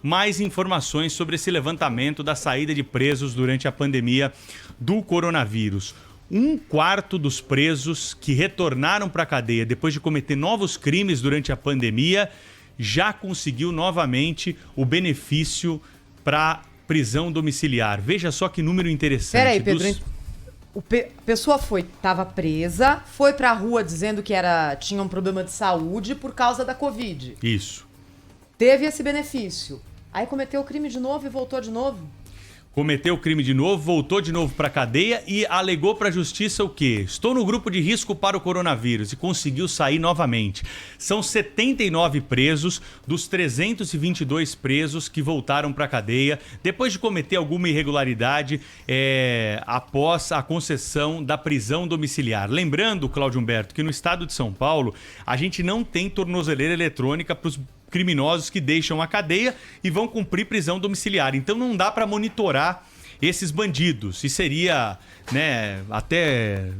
mais informações sobre esse levantamento da saída de presos durante a pandemia do coronavírus. 1/4 dos presos que retornaram para a cadeia depois de cometer novos crimes durante a pandemia já conseguiu novamente o benefício para prisão domiciliar. Veja só que número interessante. Peraí, Pedro, a pessoa estava presa, foi pra rua dizendo que tinha um problema de saúde por causa da Covid. Isso. Teve esse benefício. Aí cometeu o crime de novo e voltou de novo? Cometeu o crime de novo, voltou de novo para a cadeia e alegou para a justiça o quê? Estou no grupo de risco para o coronavírus e conseguiu sair novamente. São 79 presos dos 322 presos que voltaram para a cadeia depois de cometer alguma irregularidade após a concessão da prisão domiciliar. Lembrando, Cláudio Humberto, que no estado de São Paulo a gente não tem tornozeleira eletrônica para os criminosos que deixam a cadeia e vão cumprir prisão domiciliar. Então não dá para monitorar esses bandidos. E seria, até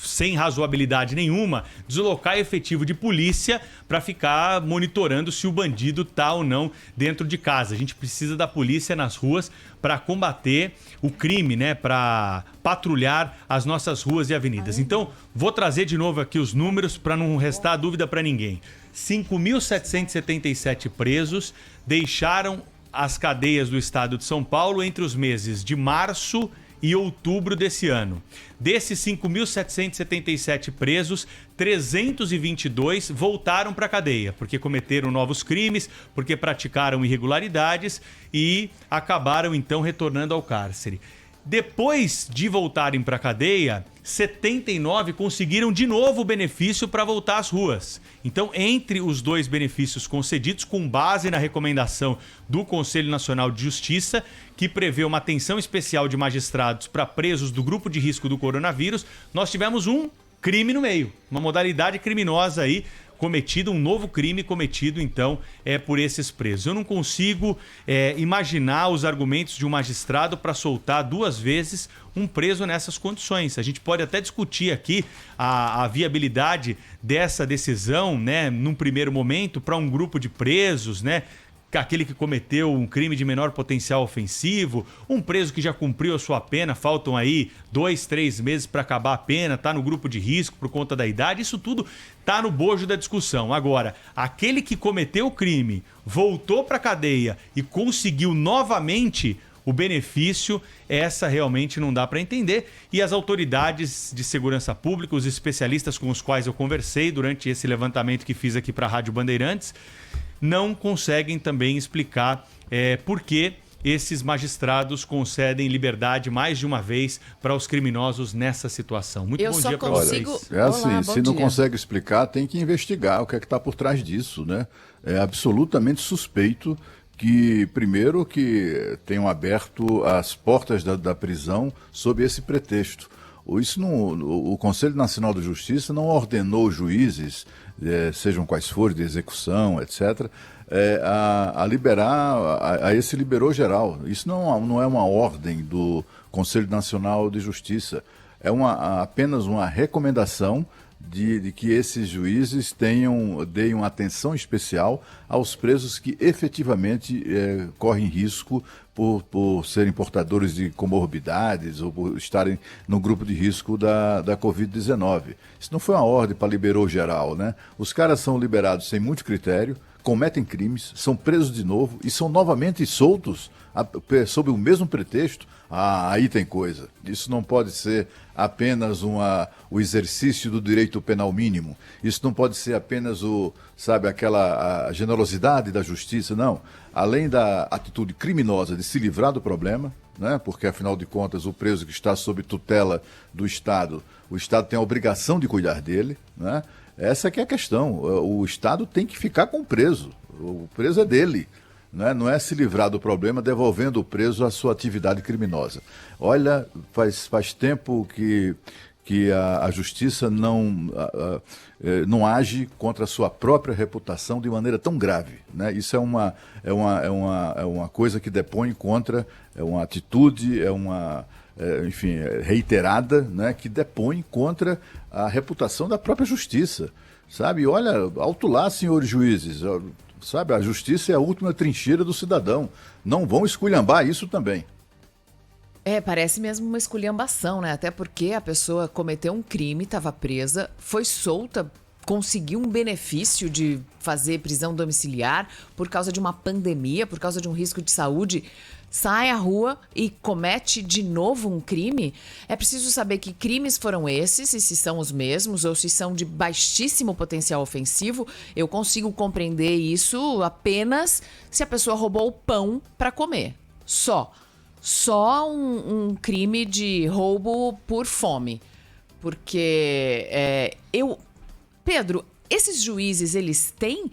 sem razoabilidade nenhuma, deslocar efetivo de polícia para ficar monitorando se o bandido tá ou não dentro de casa. A gente precisa da polícia nas ruas para combater o crime, para patrulhar as nossas ruas e avenidas. Então, vou trazer de novo aqui os números para não restar dúvida para ninguém. 5.777 presos deixaram as cadeias do estado de São Paulo entre os meses de março e outubro desse ano. Desses 5.777 presos, 322 voltaram para a cadeia, porque cometeram novos crimes, porque praticaram irregularidades e acabaram então retornando ao cárcere. Depois de voltarem para a cadeia, 79 conseguiram de novo o benefício para voltar às ruas. Então, entre os dois benefícios concedidos, com base na recomendação do Conselho Nacional de Justiça, que prevê uma atenção especial de magistrados para presos do grupo de risco do coronavírus, nós tivemos um crime no meio, uma modalidade criminosa aí, cometido, um novo crime cometido, então, por esses presos. Eu não consigo imaginar os argumentos de um magistrado para soltar 2 vezes um preso nessas condições. A gente pode até discutir aqui a viabilidade dessa decisão, num primeiro momento, para um grupo de presos, aquele que cometeu um crime de menor potencial ofensivo, um preso que já cumpriu a sua pena, faltam aí 2, 3 meses para acabar a pena, está no grupo de risco por conta da idade, isso tudo está no bojo da discussão. Agora, aquele que cometeu o crime, voltou para a cadeia e conseguiu novamente o benefício, essa realmente não dá para entender. E as autoridades de segurança pública, os especialistas com os quais eu conversei durante esse levantamento que fiz aqui para a Rádio Bandeirantes, não conseguem também explicar por que esses magistrados concedem liberdade mais de uma vez para os criminosos nessa situação. Muito bom dia para vocês. É assim, olá, se não consegue explicar, tem que investigar o que é que está por trás disso, É absolutamente suspeito que, primeiro, que tenham aberto as portas da prisão sob esse pretexto. O Conselho Nacional de Justiça não ordenou juízes, sejam quais forem, de execução, etc., a liberar, a esse liberou geral. Isso não é uma ordem do Conselho Nacional de Justiça, é apenas uma recomendação de que esses juízes deem uma atenção especial aos presos que efetivamente correm risco por serem portadores de comorbidades ou por estarem no grupo de risco da Covid-19. Isso não foi uma ordem para liberou geral, Os caras são liberados sem muito critério, cometem crimes, são presos de novo e são novamente soltos sob o mesmo pretexto. Aí tem coisa. Isso não pode ser apenas o exercício do direito penal mínimo. Isso não pode ser apenas a generosidade da justiça, não. Além da atitude criminosa de se livrar do problema, porque afinal de contas o preso que está sob tutela do Estado, o Estado tem a obrigação de cuidar dele, Essa que é a questão. O Estado tem que ficar com o preso é dele. Não é se livrar do problema devolvendo o preso à sua atividade criminosa. Olha, faz tempo que a justiça não age contra a sua própria reputação de maneira tão grave. Isso é uma coisa que depõe contra, é uma atitude, reiterada, que depõe contra a reputação da própria justiça. Sabe? Olha, alto lá, senhores juízes, sabe? A justiça é a última trincheira do cidadão. Não vão esculhambar isso também. Parece mesmo uma esculhambação, né? Até porque a pessoa cometeu um crime, estava presa, foi solta, conseguiu um benefício de fazer prisão domiciliar por causa de uma pandemia, por causa de um risco de saúde, sai à rua e comete de novo um crime. É preciso saber que crimes foram esses, e se são os mesmos, ou se são de baixíssimo potencial ofensivo. Eu consigo compreender isso apenas se a pessoa roubou o pão para comer. Só um crime de roubo por fome. Porque Pedro, esses juízes, eles têm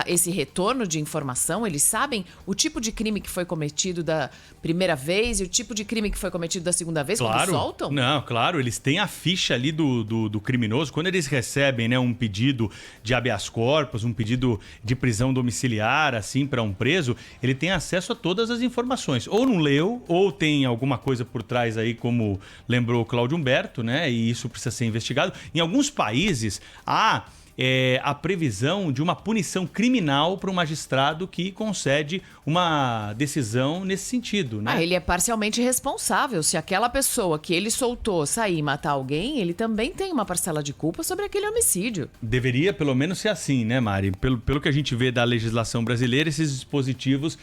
esse retorno de informação? Eles sabem o tipo de crime que foi cometido da primeira vez e o tipo de crime que foi cometido da segunda vez, claro. Quando soltam? Não, claro, eles têm a ficha ali do criminoso. Quando eles recebem, né, um pedido de habeas corpus, um pedido de prisão domiciliar, assim, para um preso, ele tem acesso a todas as informações. Ou não leu, ou tem alguma coisa por trás aí, como lembrou o Cláudio Humberto, né, e isso precisa ser investigado. Em alguns países, há a previsão de uma punição criminal para um magistrado que concede uma decisão nesse sentido, né? Ele é parcialmente responsável. Se aquela pessoa que ele soltou sair e matar alguém, ele também tem uma parcela de culpa sobre aquele homicídio. Deveria pelo menos ser assim, né, Mari? Pelo que a gente vê da legislação brasileira, esses dispositivos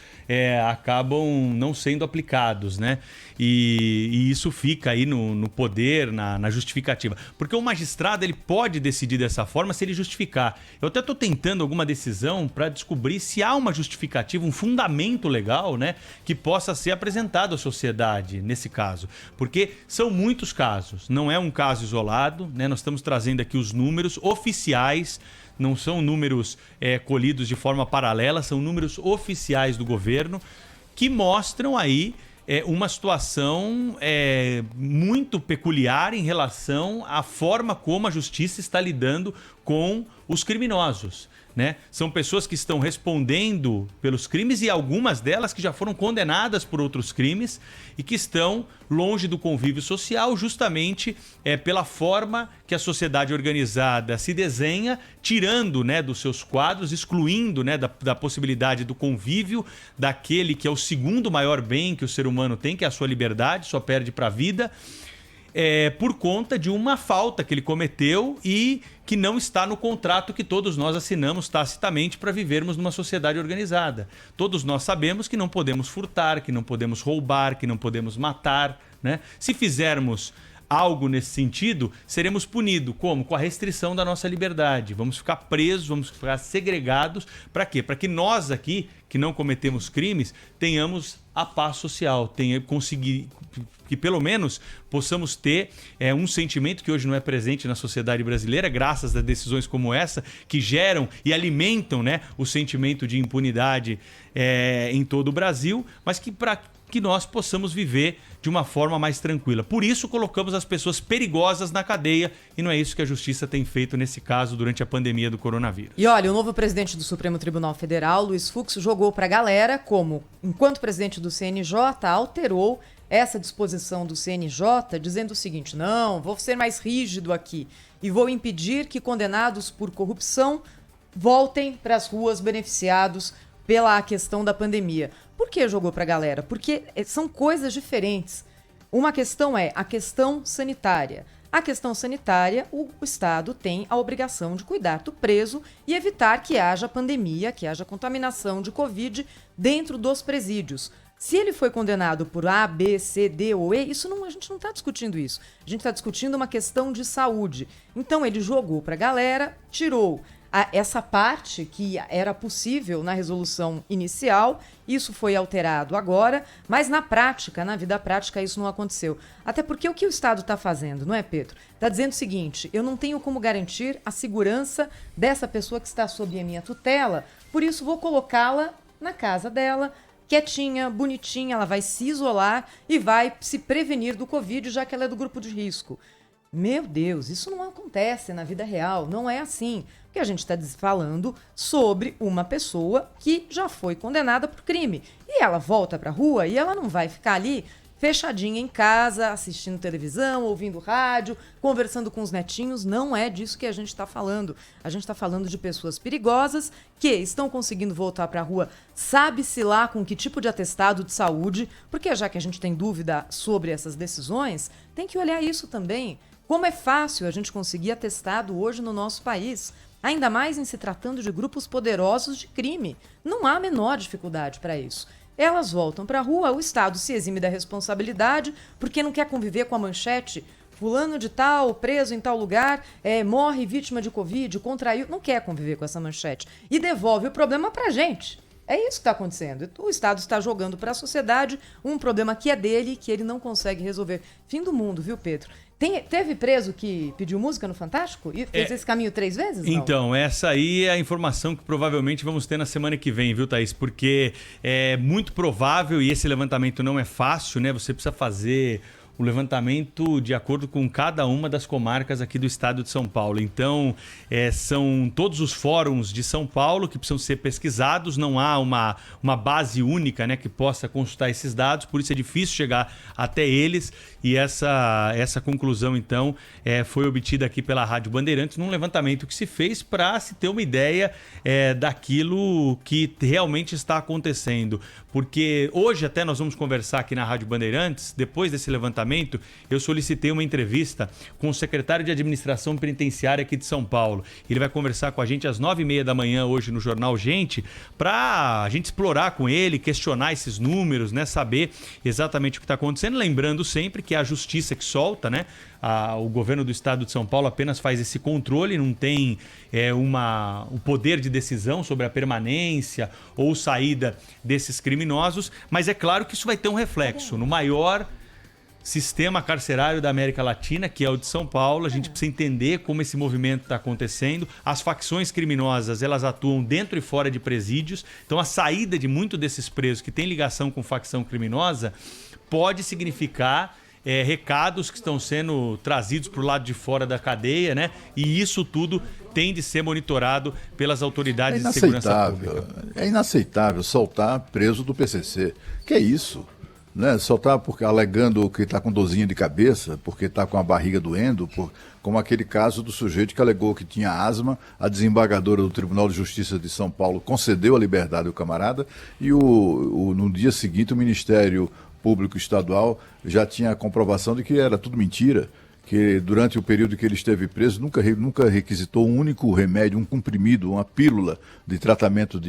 acabam não sendo aplicados, né? E isso fica aí no poder, na justificativa. Porque o magistrado ele pode decidir dessa forma se ele justificar. Eu até estou tentando alguma decisão para descobrir se há uma justificativa, um fundamento legal, né, que possa ser apresentado à sociedade nesse caso. Porque são muitos casos, não é um caso isolado, né? Nós estamos trazendo aqui os números oficiais, não são números colhidos de forma paralela, são números oficiais do governo que mostram aí uma situação muito peculiar em relação à forma como a justiça está lidando com os criminosos, né? São pessoas que estão respondendo pelos crimes e algumas delas que já foram condenadas por outros crimes e que estão longe do convívio social justamente pela forma que a sociedade organizada se desenha, tirando, né, dos seus quadros, excluindo, né, da possibilidade do convívio daquele que é o segundo maior bem que o ser humano tem, que é a sua liberdade, só perde para a vida, por conta de uma falta que ele cometeu e que não está no contrato que todos nós assinamos tacitamente para vivermos numa sociedade organizada. Todos nós sabemos que não podemos furtar, que não podemos roubar, que não podemos matar, né? Se fizermos algo nesse sentido, seremos punidos. Como? Com a restrição da nossa liberdade. Vamos ficar presos, vamos ficar segregados. Para quê? Para que nós aqui, que não cometemos crimes, tenhamos a paz social, que pelo menos possamos ter um sentimento que hoje não é presente na sociedade brasileira, graças a decisões como essa, que geram e alimentam, né, o sentimento de impunidade em todo o Brasil, mas que para que nós possamos viver de uma forma mais tranquila. Por isso colocamos as pessoas perigosas na cadeia e não é isso que a justiça tem feito nesse caso durante a pandemia do coronavírus. E olha, o novo presidente do Supremo Tribunal Federal, Luiz Fux, jogou pra galera como, enquanto presidente do CNJ, alterou essa disposição do CNJ, dizendo o seguinte: não, vou ser mais rígido aqui e vou impedir que condenados por corrupção voltem para as ruas beneficiados pela questão da pandemia. Por que jogou pra galera? Porque são coisas diferentes. Uma questão é a questão sanitária. A questão sanitária, o Estado tem a obrigação de cuidar do preso e evitar que haja pandemia, que haja contaminação de Covid dentro dos presídios. Se ele foi condenado por A, B, C, D ou E, a gente não está discutindo isso. A gente está discutindo uma questão de saúde. Então ele jogou pra galera, tirou essa parte que era possível na resolução inicial, isso foi alterado agora, mas na prática, na vida prática, isso não aconteceu. Até porque o que o Estado está fazendo, não é, Pedro? Está dizendo o seguinte: eu não tenho como garantir a segurança dessa pessoa que está sob a minha tutela, por isso vou colocá-la na casa dela, quietinha, bonitinha, ela vai se isolar e vai se prevenir do Covid, já que ela é do grupo de risco. Meu Deus, isso não acontece na vida real, não é assim. Porque a gente está falando sobre uma pessoa que já foi condenada por crime. E ela volta para a rua e ela não vai ficar ali fechadinha em casa, assistindo televisão, ouvindo rádio, conversando com os netinhos. Não é disso que a gente está falando. A gente está falando de pessoas perigosas que estão conseguindo voltar para a rua, sabe-se lá com que tipo de atestado de saúde, porque já que a gente tem dúvida sobre essas decisões, tem que olhar isso também. Como é fácil a gente conseguir atestado hoje no nosso país, ainda mais em se tratando de grupos poderosos de crime. Não há a menor dificuldade para isso. Elas voltam para a rua, o Estado se exime da responsabilidade porque não quer conviver com a manchete. Fulano de tal, preso em tal lugar, morre vítima de Covid, contraiu. Não quer conviver com essa manchete. E devolve o problema para a gente. É isso que está acontecendo. O Estado está jogando para a sociedade um problema que é dele, que ele não consegue resolver. Fim do mundo, viu, Pedro? Teve preso que pediu música no Fantástico e fez esse caminho 3 vezes? Não? Então, essa aí é a informação que provavelmente vamos ter na semana que vem, viu, Thaís? Porque é muito provável, e esse levantamento não é fácil, né? Você precisa fazer o levantamento de acordo com cada uma das comarcas aqui do estado de São Paulo. Então, são todos os fóruns de São Paulo que precisam ser pesquisados, não há uma base única, né, que possa consultar esses dados, por isso é difícil chegar até eles, e essa conclusão, então, foi obtida aqui pela Rádio Bandeirantes num levantamento que se fez para se ter uma ideia daquilo que realmente está acontecendo. Porque hoje até nós vamos conversar aqui na Rádio Bandeirantes, depois desse levantamento, eu solicitei uma entrevista com o secretário de Administração Penitenciária aqui de São Paulo. Ele vai conversar com a gente às 9h30 da manhã hoje no Jornal Gente, para a gente explorar com ele, questionar esses números, né, saber exatamente o que está acontecendo. Lembrando sempre que é a Justiça que solta, né? O governo do estado de São Paulo apenas faz esse controle, não tem o poder de decisão sobre a permanência ou saída desses criminosos, mas é claro que isso vai ter um reflexo no maior sistema carcerário da América Latina, que é o de São Paulo. A gente precisa entender como esse movimento está acontecendo. As facções criminosas, elas atuam dentro e fora de presídios, então a saída de muitos desses presos que têm ligação com facção criminosa pode significar recados que estão sendo trazidos para o lado de fora da cadeia, né? E isso tudo tem de ser monitorado pelas autoridades de segurança pública. É inaceitável soltar preso do PCC. Que é isso? Né? Soltar porque alegando que está com dorzinha de cabeça, porque está com a barriga doendo, como aquele caso do sujeito que alegou que tinha asma, a desembargadora do Tribunal de Justiça de São Paulo concedeu a liberdade ao camarada e no dia seguinte o Ministério Público Estadual já tinha a comprovação de que era tudo mentira, que durante o período que ele esteve preso nunca requisitou um único remédio, um comprimido, uma pílula de tratamento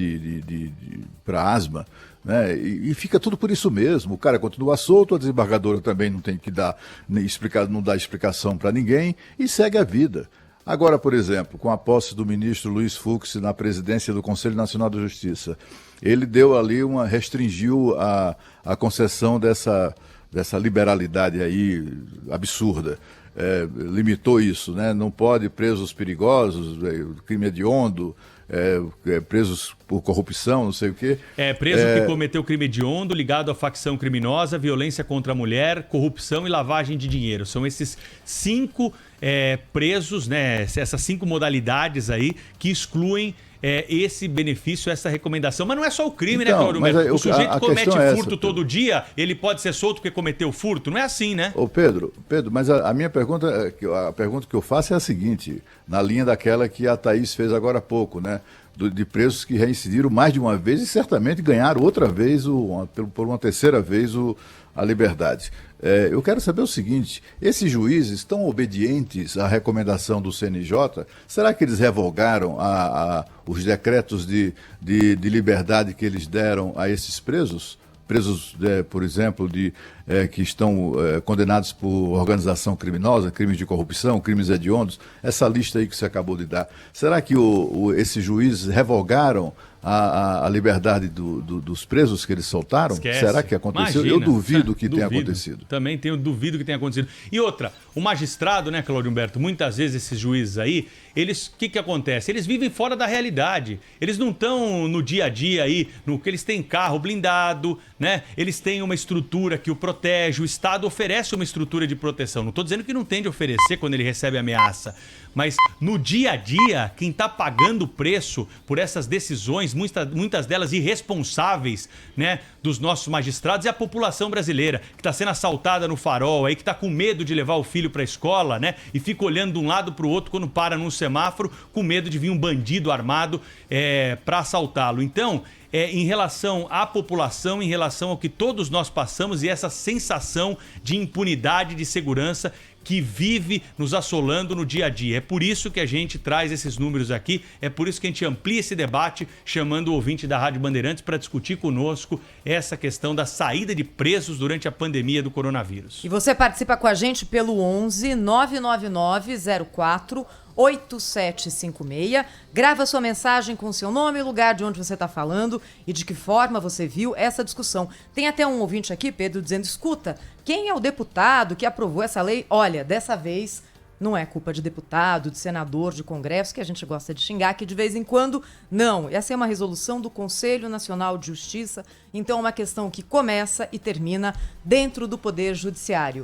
para asma, né? E fica tudo por isso mesmo. O cara continua solto, a desembargadora também não tem que não dá explicação para ninguém e segue a vida. Agora, por exemplo, com a posse do ministro Luiz Fux na presidência do Conselho Nacional da Justiça, ele deu ali restringiu a concessão dessa liberalidade aí absurda. Limitou isso, né? Não pode presos perigosos, crime hediondo, presos por corrupção, não sei o quê. Preso que cometeu crime hediondo ligado à facção criminosa, violência contra a mulher, corrupção e lavagem de dinheiro. São esses 5 presos, né? Essas 5 modalidades aí que excluem esse benefício, essa recomendação. Mas não é só o crime, então, né, Claudio Humberto? O sujeito comete furto essa, todo dia, ele pode ser solto porque cometeu furto? Não é assim, né? Ô Pedro, mas a minha pergunta, a pergunta que eu faço é a seguinte, na linha daquela que a Thaís fez agora há pouco, né? De presos que reincidiram mais de uma vez e certamente ganharam outra vez, por uma terceira vez, a liberdade. Eu quero saber o seguinte, esses juízes estão obedientes à recomendação do CNJ? Será que eles revogaram os decretos de liberdade que eles deram a esses presos? Presos, por exemplo, que estão condenados por organização criminosa, crimes de corrupção, crimes hediondos, essa lista aí que você acabou de dar. Será que esses juízes revogaram a liberdade dos presos que eles soltaram? Esquece. Será que aconteceu? Imagina. Eu duvido que tenha acontecido. Também duvido que tenha acontecido. E outra, o magistrado, né, Claudio Humberto, muitas vezes esses juízes aí, o que acontece? Eles vivem fora da realidade. Eles não estão no dia a dia aí, que eles têm carro blindado, né? Eles têm uma estrutura que o protege, o Estado oferece uma estrutura de proteção. Não estou dizendo que não tem de oferecer quando ele recebe ameaça, mas no dia a dia, quem está pagando o preço por essas decisões, muitas delas irresponsáveis, né, dos nossos magistrados, é a população brasileira, que está sendo assaltada no farol, aí que está com medo de levar o filho para a escola, né, e fica olhando de um lado para o outro quando para num semáforo, com medo de vir um bandido armado para assaltá-lo. Então, em relação à população, em relação ao que todos nós passamos e essa sensação de impunidade, de segurança que vive nos assolando no dia a dia. É por isso que a gente traz esses números aqui, é por isso que a gente amplia esse debate, chamando o ouvinte da Rádio Bandeirantes para discutir conosco essa questão da saída de presos durante a pandemia do coronavírus. E você participa com a gente pelo 11 999 04 8756. Grava sua mensagem com seu nome e lugar de onde você está falando e de que forma você viu essa discussão. Tem até um ouvinte aqui, Pedro, dizendo: escuta, quem é o deputado que aprovou essa lei? Olha, dessa vez não é culpa de deputado, de senador, de congresso, que a gente gosta de xingar, que de vez em quando, não. Essa é uma resolução do Conselho Nacional de Justiça, então é uma questão que começa e termina dentro do Poder Judiciário.